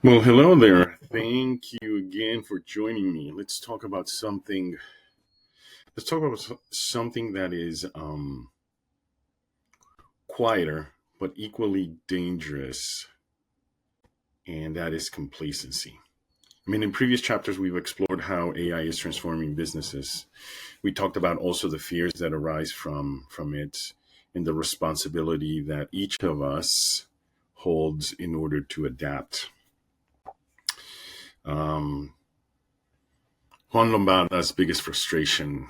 Well, hello there. Thank you again for joining me. Let's talk about something that is quieter but equally dangerous, and that is complacency. I mean, in previous chapters, we've explored how AI is transforming businesses. We talked about also the fears that arise from it and the responsibility that each of us holds in order to adapt. Um, Juan Lombana's biggest frustration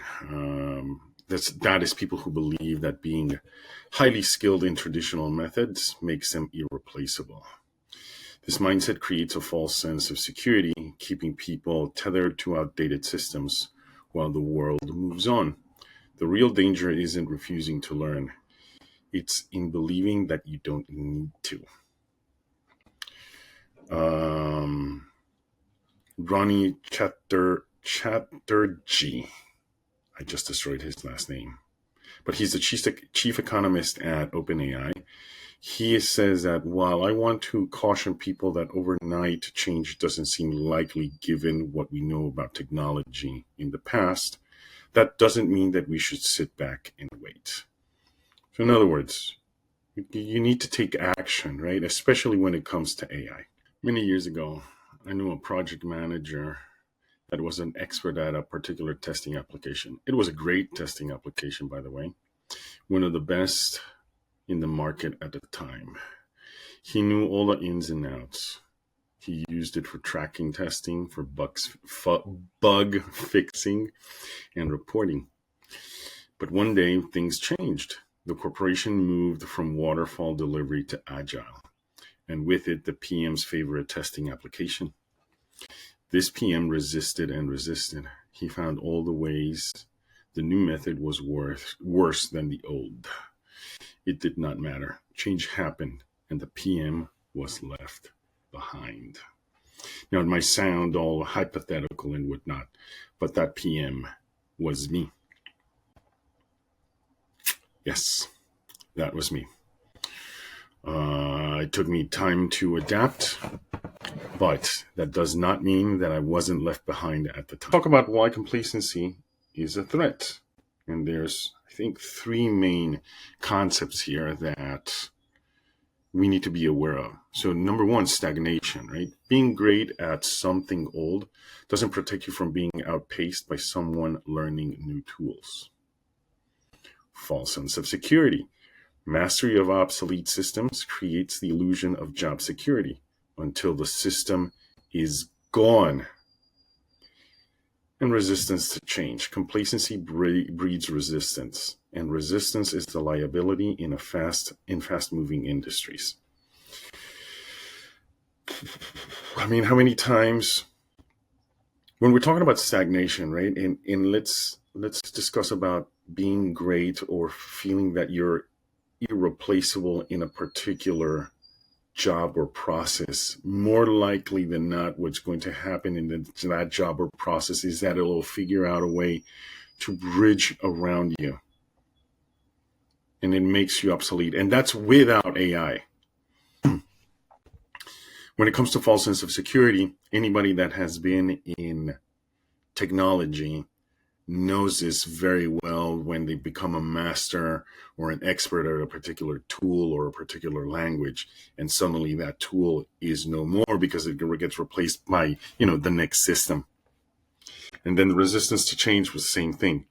that is people who believe that being highly skilled in traditional methods makes them irreplaceable. This mindset creates a false sense of security, keeping people tethered to outdated systems while the world moves on. The real danger isn't refusing to learn, it's in believing that you don't need to. Ronnie Chatterjee. I just destroyed his last name. But he's the chief economist at OpenAI. He says that while I want to caution people that overnight change doesn't seem likely given what we know about technology in the past, that doesn't mean that we should sit back and wait. So in other words, you need to take action, right? Especially when it comes to AI. Many years ago, I knew a project manager that was an expert at a particular testing application. It was a great testing application, by the way, one of the best in the market at the time. He knew all the ins and outs. He used it for tracking testing, for bug fixing, and reporting. But one day, things changed. The corporation moved from waterfall delivery to agile, and with it, the PM's favorite testing application. This PM resisted and resisted. He found all the ways the new method was worse than the old. It did not matter. Change happened, and the PM was left behind. Now, it might sound all hypothetical and whatnot, but that PM was me. Yes, that was me. It took me time to adapt, but that does not mean that I wasn't left behind at the time. Talk about why complacency is a threat. And there's, I think, three main concepts here that we need to be aware of. So number one, stagnation, right? Being great at something old doesn't protect you from being outpaced by someone learning new tools. False sense of security. Mastery of obsolete systems creates the illusion of job security until the system is gone. And resistance to change. Complacency breeds resistance, and resistance is the liability in fast-moving industries. I mean, how many times when we're talking about stagnation, right? And let's discuss about being great or feeling that you're irreplaceable in a particular job or process. More likely than not, what's going to happen in that job or process is that it'll figure out a way to bridge around you, and it makes you obsolete. And that's without AI. When it comes to false sense of security, anybody that has been in technology knows this very well. When they become a master or an expert at a particular tool or a particular language, and suddenly that tool is no more because it gets replaced by, the next system. And then the resistance to change was the same thing.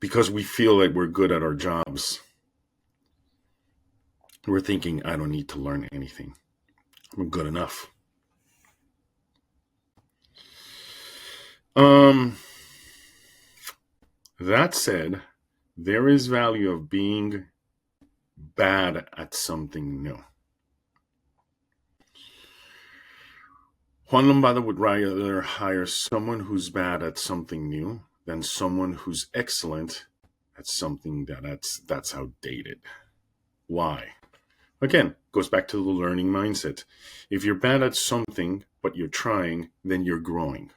Because we feel that we're good at our jobs, we're thinking, I don't need to learn anything. I'm good enough. That said, there is value of being bad at something new. Juan Lombana would rather hire someone who's bad at something new than someone who's excellent at something that's outdated. Why? Again, goes back to the learning mindset. If you're bad at something, but you're trying, then you're growing.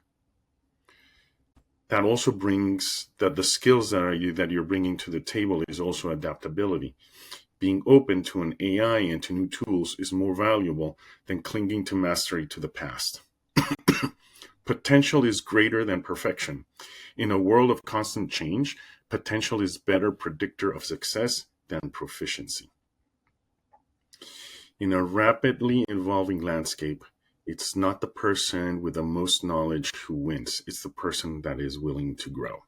That also brings that the skills that you're bringing to the table is also adaptability. Being open to an AI and to new tools is more valuable than clinging to mastery to the past. Potential is greater than perfection. In a world of constant change, potential is a better predictor of success than proficiency. In a rapidly evolving landscape, it's not the person with the most knowledge who wins. It's the person that is willing to grow.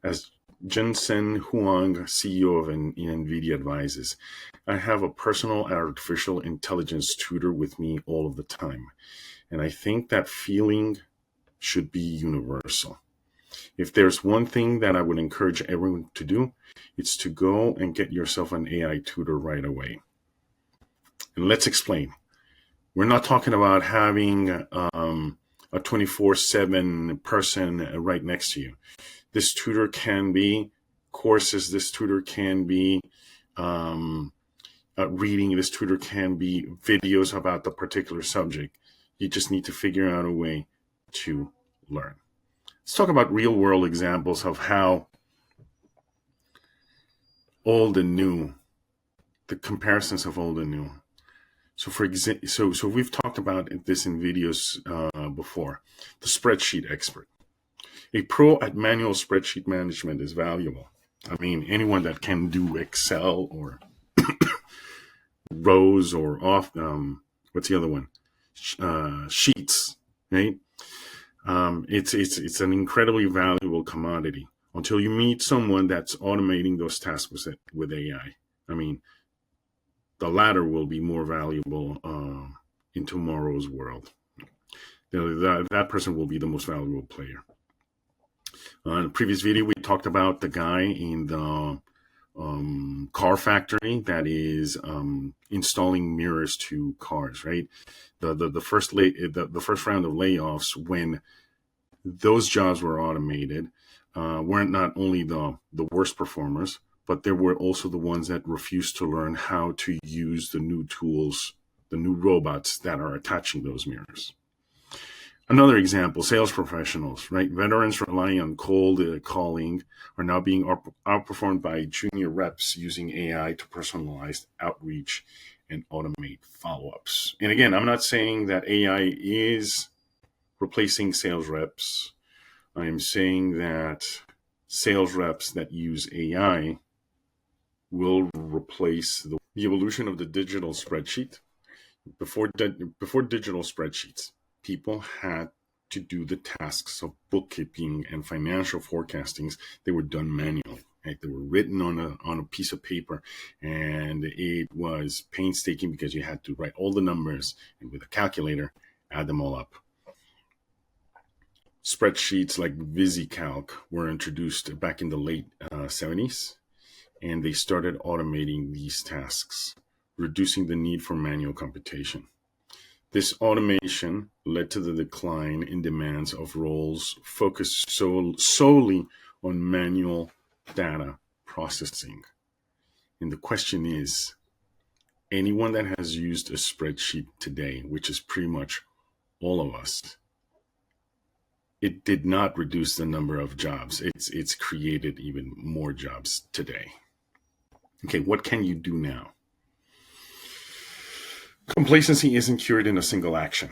As Jensen, Huang, CEO of NVIDIA, advises, I have a personal artificial intelligence tutor with me all of the time. And I think that feeling should be universal. If there's one thing that I would encourage everyone to do, it's to go and get yourself an AI tutor right away. And let's explain. We're not talking about having a 24/7 person right next to you. This tutor can be courses. This tutor can be reading. This tutor can be videos about the particular subject. You just need to figure out a way to learn. Let's talk about real world examples of how old and new, the comparisons of old and new. So so we've talked about this in videos before. The spreadsheet expert. A pro at manual spreadsheet management is valuable. I mean, anyone that can do Excel or rows or what's the other one? Sheets, right? It's an incredibly valuable commodity until you meet someone that's automating those tasks with AI. I mean, the latter will be more valuable in tomorrow's world. That person will be the most valuable player. In the previous video, we talked about the guy in the car factory that is installing mirrors to cars, right? The first round of layoffs, when those jobs were automated, weren't not only the worst performers, but there were also the ones that refused to learn how to use the new tools, the new robots that are attaching those mirrors. Another example, sales professionals, right? Veterans relying on cold calling are now being outperformed by junior reps using AI to personalize outreach and automate follow-ups. And again, I'm not saying that AI is replacing sales reps. I am saying that sales reps that use AI will replace the evolution of the digital spreadsheet. Before digital spreadsheets, people had to do the tasks of bookkeeping and financial forecastings. They were done manually. Right? They were written on a piece of paper, and it was painstaking because you had to write all the numbers and with a calculator add them all up. Spreadsheets like VisiCalc were introduced back in the late 70s, and they started automating these tasks, reducing the need for manual computation. This automation led to the decline in demands of roles focused solely on manual data processing. And the question is, anyone that has used a spreadsheet today, which is pretty much all of us, it did not reduce the number of jobs. It's created even more jobs today. Okay, what can you do now? Complacency isn't cured in a single action.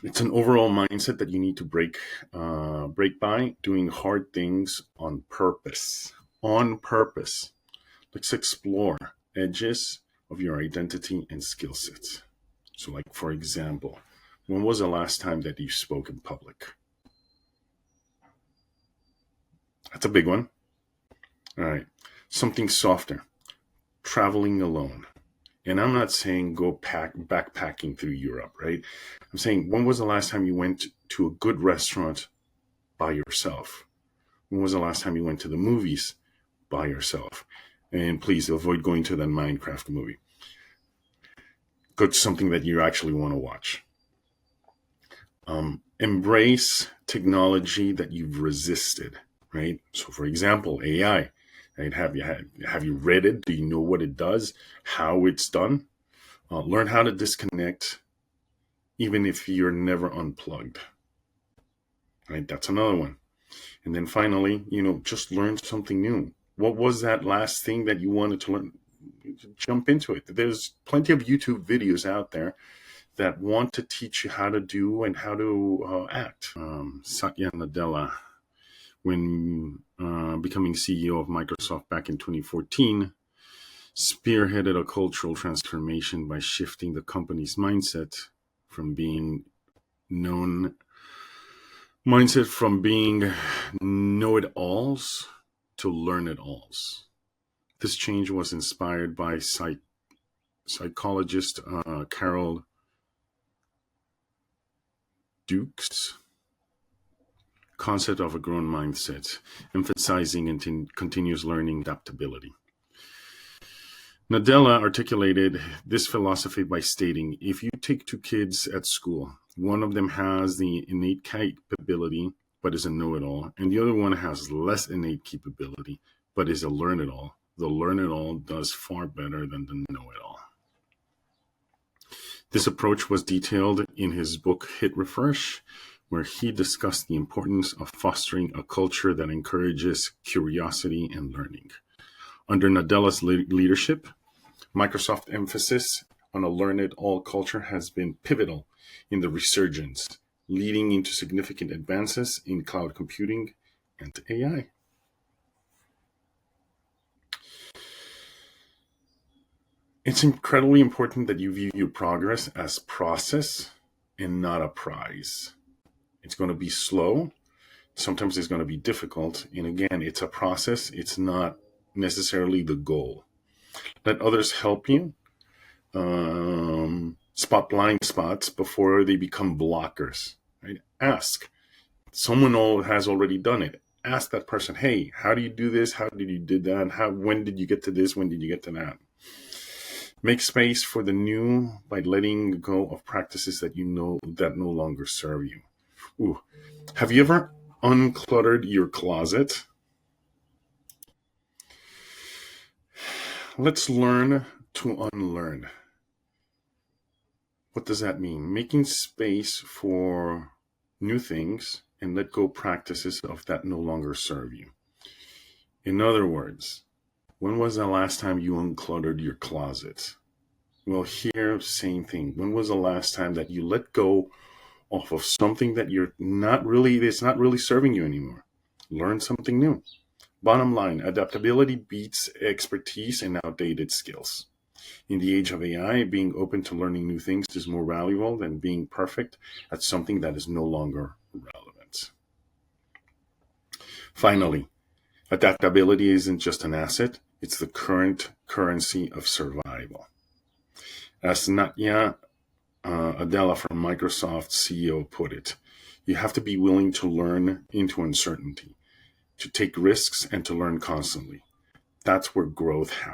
It's an overall mindset that you need to break by doing hard things on purpose. On purpose. Let's explore edges of your identity and skill sets. So, like, for example, when was the last time that you spoke in public? That's a big one. All right. Something softer. Traveling alone. And I'm not saying go backpacking through Europe, right? I'm saying, when was the last time you went to a good restaurant by yourself? When was the last time you went to the movies by yourself? And please avoid going to that Minecraft movie. Go to something that you actually want to watch. Embrace technology that you've resisted, right? So, for example, AI. Right? Have you read it? Do you know what it does? How it's done? Learn how to disconnect, even if you're never unplugged. Right? That's another one. And then finally, just learn something new. What was that last thing that you wanted to learn? jump into it. There's plenty of YouTube videos out there that want to teach you how to do and how to act. Satya Nadella, when becoming CEO of Microsoft back in 2014, spearheaded a cultural transformation by shifting the company's mindset from being know-it-alls to learn-it-alls. This change was inspired by psychologist Carol Dweck's concept of a growth mindset, emphasizing continuous learning adaptability. Nadella articulated this philosophy by stating, if you take two kids at school, one of them has the innate capability but is a know-it-all, and the other one has less innate capability but is a learn-it-all, the learn-it-all does far better than the know-it-all. This approach was detailed in his book Hit Refresh, where he discussed the importance of fostering a culture that encourages curiosity and learning. Under Nadella's leadership, Microsoft's emphasis on a learn-it-all culture has been pivotal in the resurgence, leading into significant advances in cloud computing and AI. It's incredibly important that you view your progress as process and not a prize. It's going to be slow. Sometimes it's going to be difficult. And again, it's a process. It's not necessarily the goal. Let others help you spot blind spots before they become blockers. Right? Ask. Someone has already done it. Ask that person, hey, how do you do this? How did you do that? When did you get to this? When did you get to that? Make space for the new by letting go of practices that you know that no longer serve you. Ooh. Have you ever uncluttered your closet? Let's learn to unlearn. What does that mean? Making space for new things and let go practices of that no longer serve you. In other words, when was the last time you uncluttered your closet? Well, here, same thing. When was the last time that you let go off of something that it's not really serving you anymore? Learn something new. Bottom line, adaptability beats expertise and outdated skills. In the age of AI, being open to learning new things is more valuable than being perfect at something that is no longer relevant. Finally, adaptability isn't just an asset, it's the current currency of survival. As Satya Nadella from Microsoft CEO put it, you have to be willing to learn into uncertainty, to take risks and to learn constantly. That's where growth happens.